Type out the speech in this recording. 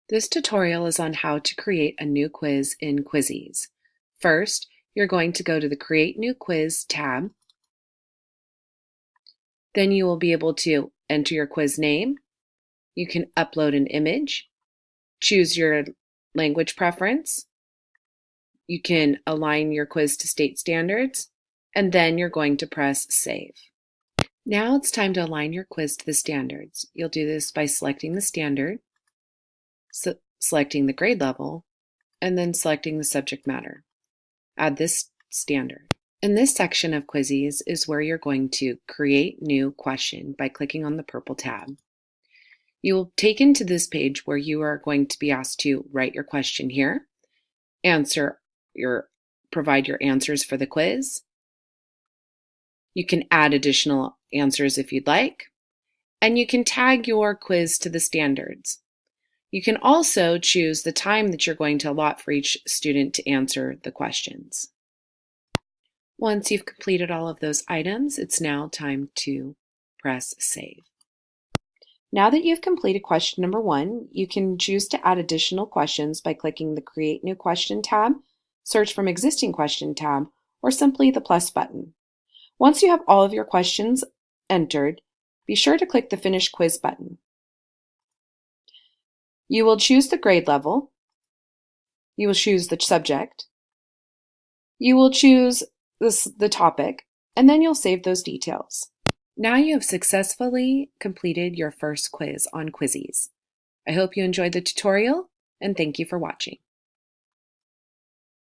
This tutorial is on how to create a new quiz in Quizizz. First, you're going to go to the Create New Quiz tab. Then you will be able to enter your quiz name. You can upload an image, choose your language preference. You can align your quiz to state standards, and then you're going to press Save. Now it's time to align your quiz to the standards. You'll do this by selecting the standard, selecting the grade level, and then selecting the subject matter. Add this standard. In this section of Quizizz is where you're going to create new question by clicking on the purple tab. You will be taken to this page where you are going to be asked to write your question here, provide your answers for the quiz. You can add additional answers if you'd like, and you can tag your quiz to the standards. You can also choose the time that you're going to allot for each student to answer the questions. Once you've completed all of those items, it's now time to press Save. Now that you've completed question number 1, you can choose to add additional questions by clicking the Create New Question tab, Search from Existing Question tab, or simply the plus button. Once you have all of your questions entered, be sure to click the Finish Quiz button. You will choose the grade level, you will choose the subject, you will choose the topic, and then you'll save those details. Now you have successfully completed your first quiz on Quizizz. I hope you enjoyed the tutorial, and thank you for watching.